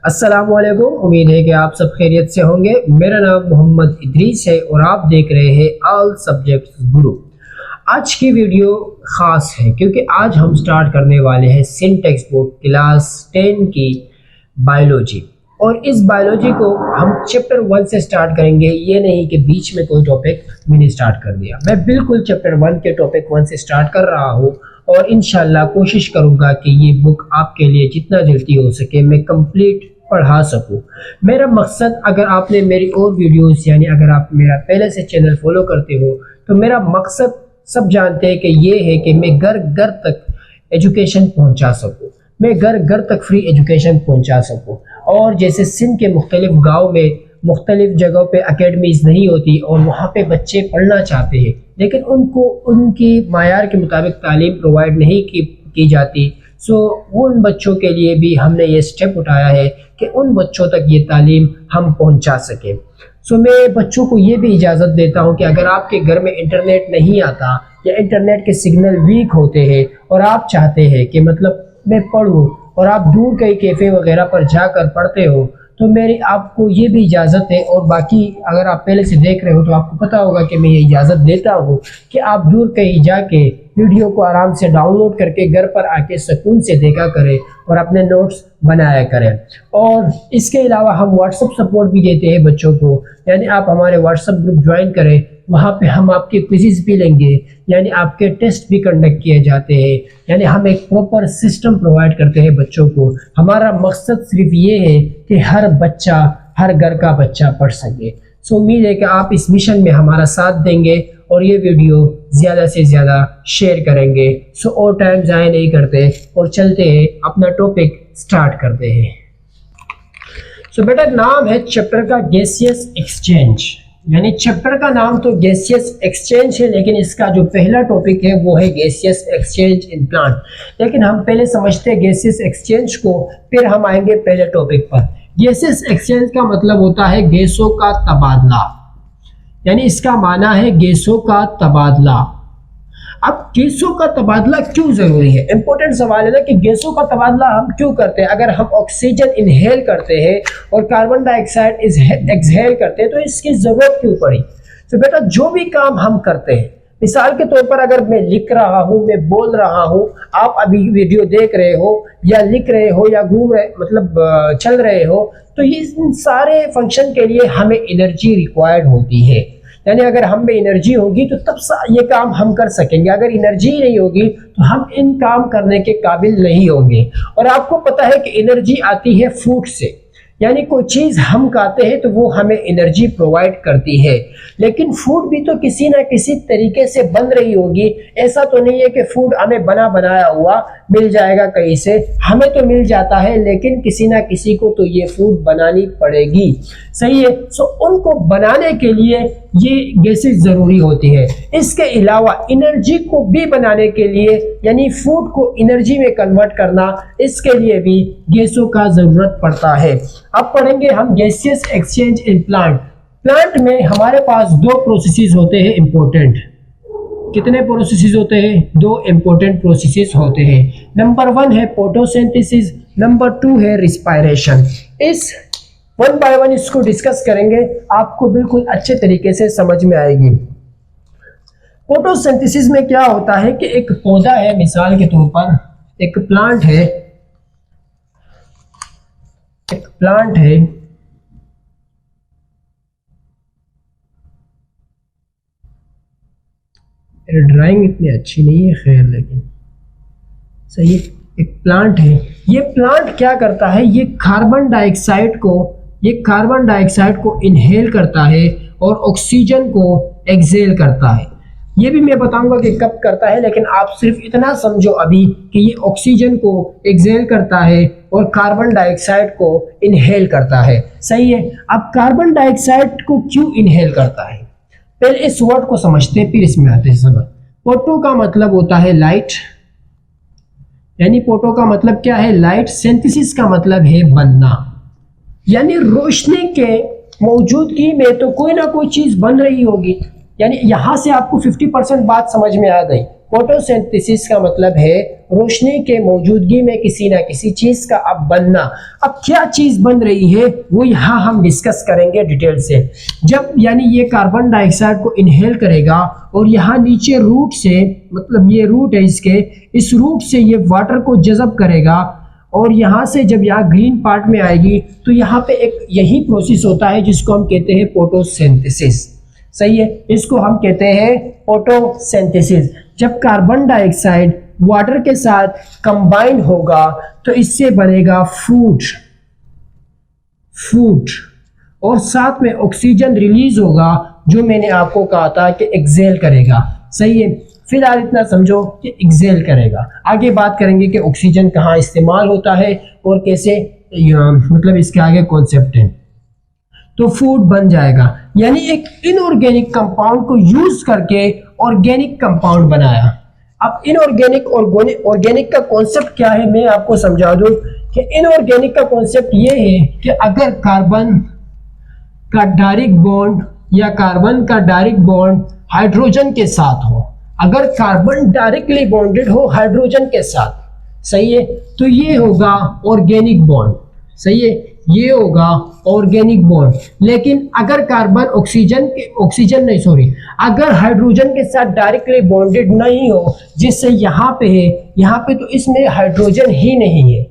अस्सलामुअलैकुम। उम्मीद है कि आप सब खैरियत से होंगे। मेरा नाम मोहम्मद इदरीस है और आप देख रहे हैं ऑल सब्जेक्ट्स गुरु। आज की वीडियो ख़ास है क्योंकि आज हम स्टार्ट करने वाले हैं सिंध टेक्स्ट बुक क्लास 10 की बायोलॉजी। और इस बायोलॉजी को हम चैप्टर 1 से स्टार्ट करेंगे। ये नहीं कि बीच में कोई टॉपिक मैंने स्टार्ट कर दिया, मैं बिल्कुल चैप्टर 1 के टॉपिक 1 से स्टार्ट कर रहा हूँ और इंशाल्लाह कोशिश करूँगा कि ये बुक आपके लिए जितना जल्दी हो सके मैं कंप्लीट पढ़ा सकूँ। मेरा मकसद, अगर आपने मेरी और वीडियोस यानी अगर आप मेरा पहले से चैनल फॉलो करते हो तो मेरा मकसद सब जानते हैं कि ये है कि मैं घर घर तक एजुकेशन पहुँचा सकूँ, मैं घर घर तक फ्री एजुकेशन पहुँचा सकूँ। और जैसे सिंध के मुख्तलिफ गाँव में मुख्तलिफ जगहों पे एकेडमीज़ नहीं होती और वहाँ पे बच्चे पढ़ना चाहते हैं लेकिन उनको उनकी मायार के मुताबिक तालीम प्रोवाइड नहीं की जाती। सो उन बच्चों के लिए भी हमने ये स्टेप उठाया है कि उन बच्चों तक ये तालीम हम पहुंचा सकें। सो मैं बच्चों को ये भी इजाज़त देता हूं कि अगर आपके घर में इंटरनेट नहीं आता या इंटरनेट के सिग्नल वीक होते हैं और आप चाहते हैं कि मतलब मैं पढ़ूं और आप दूर कहीं कैफ़े वगैरह पर जाकर पढ़ते हो तो मेरी आपको ये भी इजाज़त है। और बाकी अगर आप पहले से देख रहे हो तो आपको पता होगा कि मैं ये इजाज़त देता हूँ कि आप दूर कहीं जाके वीडियो को आराम से डाउनलोड करके घर पर आके सुकून से देखा करें और अपने नोट्स बनाया करें। और इसके अलावा हम व्हाट्सएप सपोर्ट भी देते हैं बच्चों को, यानी आप हमारे व्हाट्सएप ग्रुप ज्वाइन करें, वहाँ पे हम आपके क्विज़ भी लेंगे, यानी आपके टेस्ट भी कंडक्ट किए जाते हैं, यानी हम एक प्रॉपर सिस्टम प्रोवाइड करते हैं बच्चों को। हमारा मकसद सिर्फ ये है कि हर बच्चा, हर घर का बच्चा पढ़ सके। सो उम्मीद है कि आप इस मिशन में हमारा साथ देंगे और ये वीडियो ज़्यादा से ज़्यादा शेयर करेंगे। सो और टाइम ज़ाया नहीं करते और चलते हैं, अपना टॉपिक स्टार्ट करते हैं। सो बेटा, नाम है चैप्टर का गैसियस एक्सचेंज, यानी चैप्टर का नाम तो गैसियस एक्सचेंज है लेकिन इसका जो पहला टॉपिक है वो है गैसियस एक्सचेंज इन प्लांट। लेकिन हम पहले समझते हैं गैसियस एक्सचेंज को, फिर हम आएंगे पहले टॉपिक पर। गैसियस एक्सचेंज का मतलब होता है गैसों का तबादला, यानी इसका माना है गैसों का तबादला। अब गैसों का तबादला क्यों जरूरी है? इंपॉर्टेंट सवाल है ना कि गैसों का तबादला हम क्यों करते हैं। अगर हम ऑक्सीजन इनहेल करते हैं और कार्बन डाइऑक्साइड एक्सहेल करते हैं तो इसकी जरूरत क्यों पड़ी? तो बेटा, जो भी काम हम करते हैं, मिसाल के तौर पर अगर मैं लिख रहा हूँ, मैं बोल रहा हूँ, आप अभी वीडियो देख रहे हो या लिख रहे हो या घूम रहे मतलब चल रहे हो, तो ये इन सारे फंक्शन के लिए हमें एनर्जी रिक्वायर्ड होती है। यानी अगर हम में एनर्जी होगी तो तब ये काम हम कर सकेंगे, अगर एनर्जी नहीं होगी तो हम इन काम करने के काबिल नहीं होंगे। और आपको पता है कि एनर्जी आती है फूड से, यानी कोई चीज़ हम खाते हैं तो वो हमें एनर्जी प्रोवाइड करती है। लेकिन फूड भी तो किसी ना किसी तरीके से बन रही होगी। ऐसा तो नहीं है कि फूड हमें बना बनाया हुआ मिल जाएगा कहीं से, हमें तो मिल जाता है लेकिन किसी ना किसी को तो ये फूड बनानी पड़ेगी, सही है। सो उनको बनाने के लिए ये गैसेस ज़रूरी होती है। इसके अलावा एनर्जी को भी बनाने के लिए, यानी फूड को एनर्जी में कन्वर्ट करना, इसके लिए भी गैसों का ज़रूरत पड़ता है। अब पढ़ेंगे हम gaseous exchange in plant. Plant में हमारे पास दो प्रोसेसेस होते हैं इम्पोर्टेंट। कितने प्रोसेसेस होते हैं? दो इम्पोर्टेंट प्रोसेसेस होते हैं। नंबर 1 है फोटोसिंथेसिस, नंबर 2 है रिस्पायरेशन। इस 1 बाय 1 इसको डिस्कस करेंगे, आपको बिल्कुल अच्छे तरीके से समझ में आएगी। फोटोसिंथेसिस में क्या होता है कि एक पौधा है, मिसाल के तौर पर एक प्लांट है, ड्राइंग इतनी अच्छी नहीं है खैर, लेकिन सही, एक प्लांट है। ये प्लांट क्या करता है, ये कार्बन डाइऑक्साइड को इनहेल करता है और ऑक्सीजन को एक्सहेल करता है। ये भी मैं बताऊंगा कि कब करता है, लेकिन आप सिर्फ इतना समझो अभी कि ये ऑक्सीजन को एक्सहेल करता है और कार्बन डाइऑक्साइड को इनहेल करता है, सही है। अब कार्बन डाइऑक्साइड को क्यों इनहेल करता है, पहले इस वर्ड को समझते हैं फिर इसमें आते हैं समझ। फोटो का मतलब होता है लाइट, यानी फोटो का मतलब क्या है? लाइट। सिंथेसिस का मतलब है बनना, यानी रोशनी के मौजूदगी में तो कोई ना कोई चीज बन रही होगी। यानी यहां से आपको 50% बात समझ में आ गई फोटोसिंथेसिस का मतलब है रोशनी के मौजूदगी में किसी ना किसी चीज का अब बनना। अब क्या चीज बन रही है वो यहाँ हम डिस्कस करेंगे डिटेल से। जब यानी ये कार्बन डाइऑक्साइड को इनहेल करेगा और यहाँ नीचे रूट से, मतलब ये रूट है इसके, इस रूट से ये वाटर को जज़ब करेगा और यहाँ से जब यहाँ ग्रीन पार्ट में आएगी तो यहाँ पे एक यही प्रोसेस होता है जिसको हम कहते हैं फोटोसिंथेसिस। सही है, इसको हम कहते हैं फोटोसिंथेसिस। जब कार्बन डाइऑक्साइड वाटर के साथ कंबाइन होगा तो इससे बनेगा फूड और साथ में ऑक्सीजन रिलीज होगा जो मैंने आपको कहा था कि एक्सेल करेगा। सही है, फिलहाल इतना समझो कि एक्सेल करेगा। आगे बात करेंगे कि ऑक्सीजन कहाँ इस्तेमाल होता है और कैसे, मतलब इसके आगे कॉन्सेप्ट है। तो फूड बन जाएगा, यानी एक इनऑर्गेनिक कंपाउंड को यूज करके ऑर्गेनिक कंपाउंड बनाया। अब इनऑर्गेनिक और ऑर्गेनिक का कॉन्सेप्ट क्या है मैं आपको समझा दूं कि इनऑर्गेनिक का कॉन्सेप्ट ये है कि अगर कार्बन का डायरेक्ट बॉन्ड या कार्बन का डायरेक्ट बॉन्ड हाइड्रोजन के साथ हो, अगर कार्बन डायरेक्टली बॉन्डेड हो हाइड्रोजन के साथ, सही है, तो ये होगा ऑर्गेनिक बॉन्ड। सही है, ये होगा ऑर्गेनिक बॉन्ड। लेकिन अगर कार्बन अगर हाइड्रोजन के साथ डायरेक्टली बॉन्डेड नहीं हो, जिससे यहाँ पे है, यहाँ पे तो इसमें हाइड्रोजन ही नहीं है।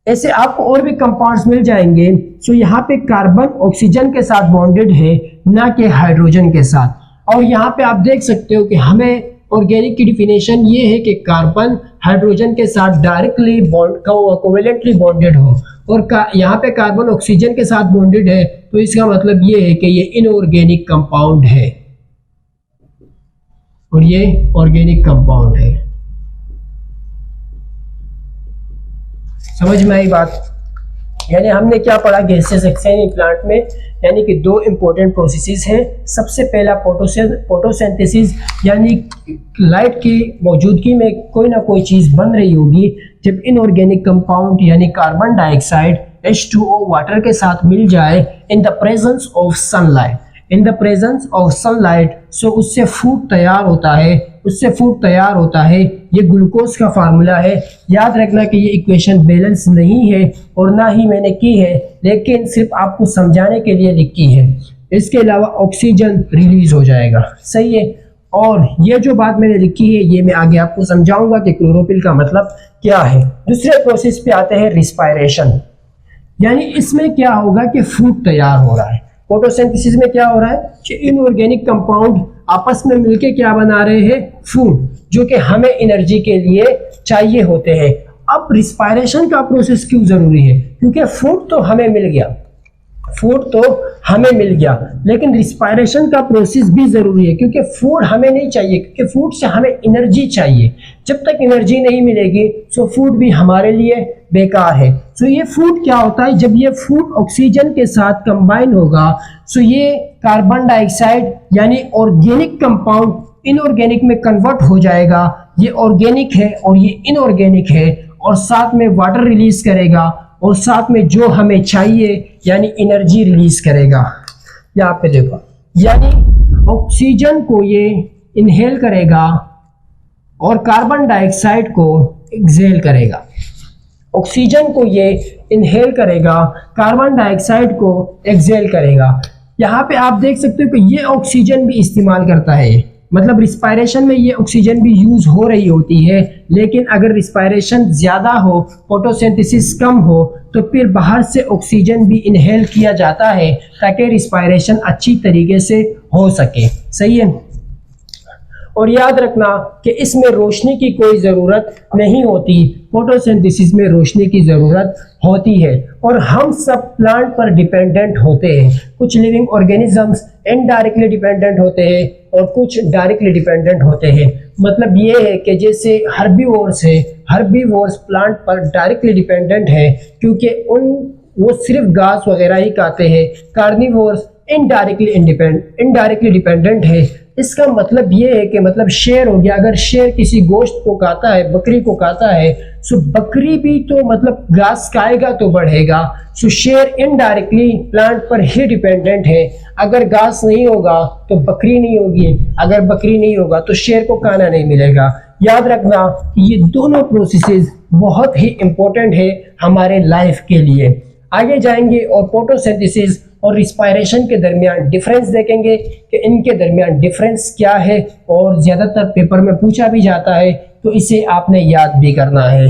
ऐसे आपको और भी कंपाउंड्स मिल जाएंगे। सो यहाँ पे कार्बन ऑक्सीजन के साथ बॉन्डेड है, ना कि हाइड्रोजन के साथ। और यहाँ पे आप देख सकते हो कि हमें ऑर्गेनिक की डिफिनेशन ये है कि कार्बन हाइड्रोजन के साथ डायरेक्टली कोवेलेंटली बॉन्डेड हो, और यहाँ पे कार्बन ऑक्सीजन के साथ बॉन्डेड है, तो इसका मतलब ये है कि ये इनऑर्गेनिक कंपाउंड है और ये ऑर्गेनिक कंपाउंड है। समझ में आई बात? यानी हमने क्या पढ़ा गैसेस एक्सचेंज प्लांट में, यानी कि दो इंपॉर्टेंट प्रोसेसेस हैं। सबसे पहला फोटोसिंथेसिस, यानी लाइट की मौजूदगी में कोई ना कोई चीज बन रही होगी। जब इनऑर्गेनिक कंपाउंड यानी कार्बन डाइऑक्साइड H2O वाटर के साथ मिल जाए in the presence of sunlight, so उससे फूड तैयार होता है। ये ग्लूकोज का फार्मूला है। याद रखना कि ये इक्वेशन बैलेंस नहीं है और ना ही मैंने की है, लेकिन सिर्फ आपको समझाने के लिए लिखी है। इसके अलावा ऑक्सीजन रिलीज हो जाएगा। सही है, और ये जो बात मैंने लिखी है ये मैं आगे आपको समझाऊंगा कि क्लोरोफिल का मतलब क्या है। दूसरे प्रोसेस पे आते हैं रिस्पायरेशन, यानी इसमें क्या होगा कि फूड तैयार हो रहा है। फोटोसिंथेसिस में क्या हो रहा है कि इनऑर्गेनिक कंपाउंड आपस में मिलके क्या बना रहे हैं, फूड, जो कि हमें एनर्जी के लिए चाहिए होते हैं। अब रिस्पायरेशन का प्रोसेस क्यों जरूरी है? क्योंकि फूड तो हमें मिल गया, लेकिन रिस्पायरेशन का प्रोसेस भी जरूरी है, क्योंकि फूड हमें नहीं चाहिए, क्योंकि फूड से हमें एनर्जी चाहिए। जब तक एनर्जी नहीं मिलेगी तो फूड भी हमारे लिए बेकार है। सो ये फूड क्या होता है, जब ये फूड ऑक्सीजन के साथ कंबाइन होगा, सो ये कार्बन डाइऑक्साइड यानी ऑर्गेनिक कंपाउंड इनऑर्गेनिक में कन्वर्ट हो जाएगा। ये ऑर्गेनिक है और ये इनऑर्गेनिक है, और साथ में वाटर रिलीज करेगा और साथ में जो हमें चाहिए यानी एनर्जी रिलीज करेगा। यहाँ पे देखो, यानी ऑक्सीजन को ये इनहेल करेगा और कार्बन डाइऑक्साइड को एक्सहेल करेगा। ऑक्सीजन को ये इनहेल करेगा, कार्बन डाइऑक्साइड को एक्सहेल करेगा। यहाँ पे आप देख सकते हो कि ये ऑक्सीजन भी इस्तेमाल करता है, मतलब रिस्पायरेशन में ये ऑक्सीजन भी यूज हो रही होती है। लेकिन अगर रिस्पायरेशन ज्यादा हो, फोटोसिंथेसिस कम हो, तो फिर बाहर से ऑक्सीजन भी इनहेल किया जाता है ताकि रिस्पायरेशन अच्छी तरीके से हो सके। सही है, और याद रखना कि इसमें रोशनी की कोई ज़रूरत नहीं होती, फोटोसिंथेसिस में रोशनी की ज़रूरत होती है। और हम सब प्लांट पर डिपेंडेंट होते हैं। कुछ लिविंग ऑर्गेनिजम्स इनडायरेक्टली डिपेंडेंट होते हैं और कुछ डायरेक्टली डिपेंडेंट होते हैं। मतलब ये है कि जैसे हर्बीवोर्स प्लांट पर डायरेक्टली डिपेंडेंट है क्योंकि वो सिर्फ घास वगैरह ही खाते हैं। कार्निवोर्स इनडायरेक्टली डिपेंडेंट है। इसका मतलब ये है कि मतलब शेर हो गया, अगर शेर किसी गोश्त को खाता है, बकरी को खाता है, सो बकरी भी तो मतलब घास खाएगा तो बढ़ेगा। सो शेर इनडायरेक्टली प्लांट पर ही डिपेंडेंट है। अगर घास नहीं होगा तो बकरी नहीं होगी, अगर बकरी नहीं होगा तो शेर को खाना नहीं मिलेगा। याद रखना ये दोनों प्रोसेसेस बहुत ही इम्पोर्टेंट है हमारे लाइफ के लिए। आगे जाएंगे और फोटोसिंथेसिस और रिस्पायरेशन के दरमियान डिफरेंस देखेंगे कि इनके दरमियान डिफरेंस क्या है, और ज़्यादातर पेपर में पूछा भी जाता है तो इसे आपने याद भी करना है।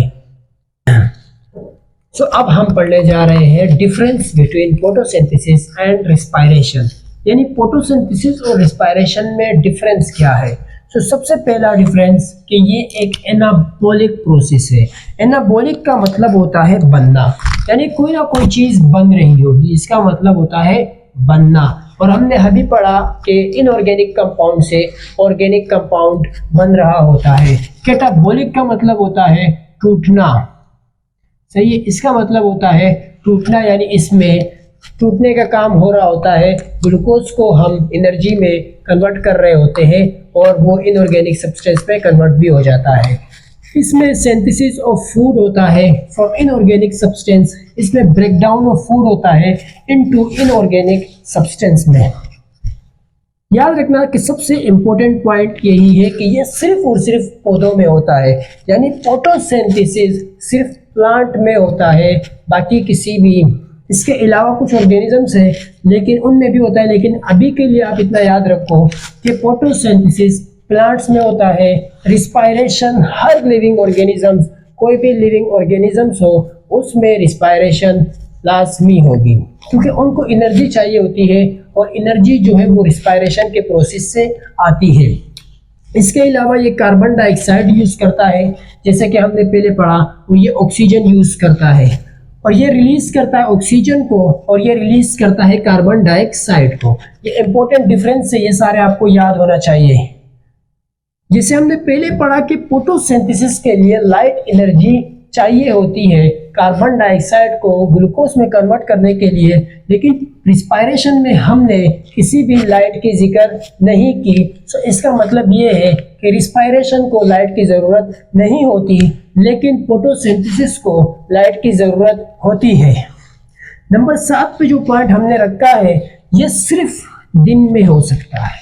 सो अब हम पढ़ने जा रहे हैं difference between photosynthesis and respiration, यानी फोटोसिंथेसिस और रिस्पायरेशन में डिफरेंस क्या है। तो सबसे पहला डिफरेंस कि ये एक एनाबॉलिक प्रोसेस है। एनाबॉलिक का मतलब होता है बनना, यानी कोई ना कोई चीज़ बन रही होगी, इसका मतलब होता है बनना। और हमने अभी पढ़ा कि इनऑर्गेनिक कंपाउंड से ऑर्गेनिक कंपाउंड बन रहा होता है। कैटाबॉलिक का मतलब होता है टूटना, सही है, इसका मतलब होता है टूटना, यानी इसमें टूटने का काम हो रहा होता है। ग्लूकोज को हम एनर्जी में कन्वर्ट कर रहे होते हैं और वो इनऑर्गेनिक सब्सटेंस में कन्वर्ट भी हो जाता है। इसमें सिंथेसिस ऑफ फूड होता है फ्रॉम इनऑर्गेनिक सब्सटेंस, इसमें ब्रेकडाउन ऑफ फूड होता है इनटू इनऑर्गेनिक सब्सटेंस में। याद रखना कि सबसे इम्पोर्टेंट पॉइंट यही है कि ये सिर्फ और सिर्फ पौधों में होता है, यानी फोटोसिंथेसिस सिर्फ प्लांट में होता है, बाकी किसी भी, इसके अलावा कुछ ऑर्गेनिजम्स हैं लेकिन उनमें भी होता है। लेकिन अभी के लिए आप इतना याद रखो कि फोटोसिंथेसिस प्लांट्स में होता है, रिस्पायरेशन हर लिविंग ऑर्गेनिजम्स, कोई भी लिविंग ऑर्गेनिजम्स हो उसमें रिस्पायरेशन लाजमी होगी, क्योंकि उनको एनर्जी चाहिए होती है और एनर्जी जो है वो रिस्पायरेशन के प्रोसेस से आती है। इसके अलावा ये कार्बन डाइऑक्साइड यूज़ करता है, जैसे कि हमने पहले पढ़ा, वो ये ऑक्सीजन यूज़ करता है और ये रिलीज करता है ऑक्सीजन को और ये रिलीज करता है कार्बन डाइऑक्साइड को। ये इंपॉर्टेंट डिफरेंस है, ये सारे आपको याद होना चाहिए। जिसे हमने पहले पढ़ा कि फोटोसिंथेसिस के लिए लाइट एनर्जी चाहिए होती है कार्बन डाइऑक्साइड को ग्लूकोज में कन्वर्ट करने के लिए, लेकिन रिस्पायरेशन में हमने किसी भी लाइट की जिक्र नहीं की। सो इसका मतलब ये है कि रिस्पायरेशन को लाइट की ज़रूरत नहीं होती, लेकिन फोटोसिंथेसिस को लाइट की ज़रूरत होती है। नंबर 7 पे जो पॉइंट हमने रखा है, ये सिर्फ दिन में हो सकता है,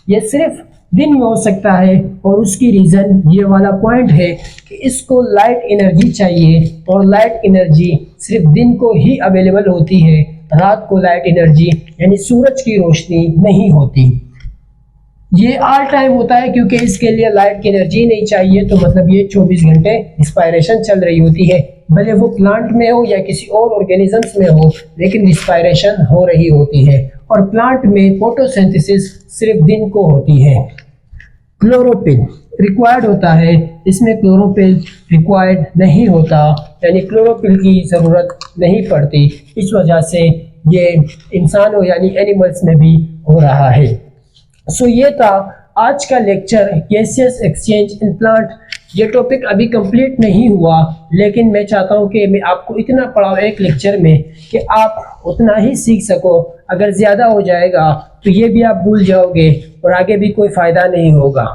ये सिर्फ दिन में हो सकता है, और उसकी रीज़न ये वाला पॉइंट है कि इसको लाइट एनर्जी चाहिए और लाइट एनर्जी सिर्फ दिन को ही अवेलेबल होती है, रात को लाइट एनर्जी यानी सूरज की रोशनी नहीं होती। ये ऑल टाइम होता है क्योंकि इसके लिए लाइट की एनर्जी नहीं चाहिए, तो मतलब ये 24 घंटे रिस्पायरेशन चल रही होती है, भले वो प्लांट में हो या किसी और ऑर्गेनिजम्स में हो, लेकिन रिस्पायरेशन हो रही होती है। और प्लांट में फोटोसिंथेसिस सिर्फ दिन को होती है। क्लोरोफिल रिक्वायर्ड होता है, इसमें क्लोरोफिल रिक्वायर्ड नहीं होता, यानी क्लोरोफिल की ज़रूरत नहीं पड़ती। इस वजह से ये इंसानों यानी एनिमल्स में भी हो रहा है। सो ये था आज का lecture, gaseous exchange in plant. ये टॉपिक अभी कंप्लीट नहीं हुआ, लेकिन मैं चाहता हूँ कि मैं आपको इतना पढ़ाऊँ एक लेक्चर में कि आप उतना ही सीख सको। अगर ज़्यादा हो जाएगा तो ये भी आप भूल जाओगे और आगे भी कोई फ़ायदा नहीं होगा।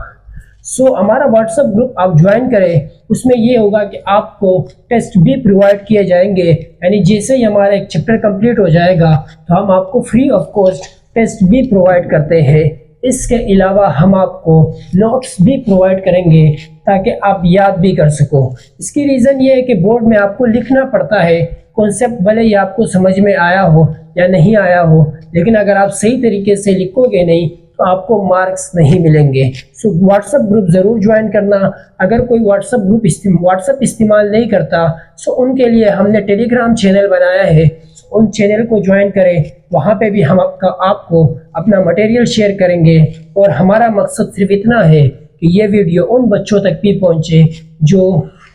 सो हमारा व्हाट्सएप ग्रुप आप ज्वाइन करें, उसमें ये होगा कि आपको टेस्ट भी प्रोवाइड किए जाएंगे, यानी जैसे ही हमारा एक चैप्टर कंप्लीट हो जाएगा तो हम आपको फ्री ऑफ कॉस्ट टेस्ट भी प्रोवाइड करते हैं। इसके अलावा हम आपको नोट्स भी प्रोवाइड करेंगे ताकि आप याद भी कर सको। इसकी रीज़न ये है कि बोर्ड में आपको लिखना पड़ता है कॉन्सेप्ट, भले ही आपको समझ में आया हो या नहीं आया हो, लेकिन अगर आप सही तरीके से लिखोगे नहीं तो आपको मार्क्स नहीं मिलेंगे। सो व्हाट्सएप ग्रुप ज़रूर ज्वाइन करना। अगर कोई व्हाट्सएप इस्तेमाल नहीं करता सो उनके लिए हमने टेलीग्राम चैनल बनाया है, उन चैनल को ज्वाइन करें। वहाँ पे भी हम आपको अपना मटेरियल शेयर करेंगे, और हमारा मकसद सिर्फ इतना है कि ये वीडियो उन बच्चों तक भी पहुँचे जो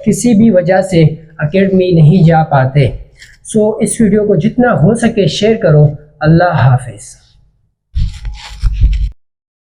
किसी भी वजह से एकेडमी नहीं जा पाते। सो इस वीडियो को जितना हो सके शेयर करो। अल्लाह हाफिज़।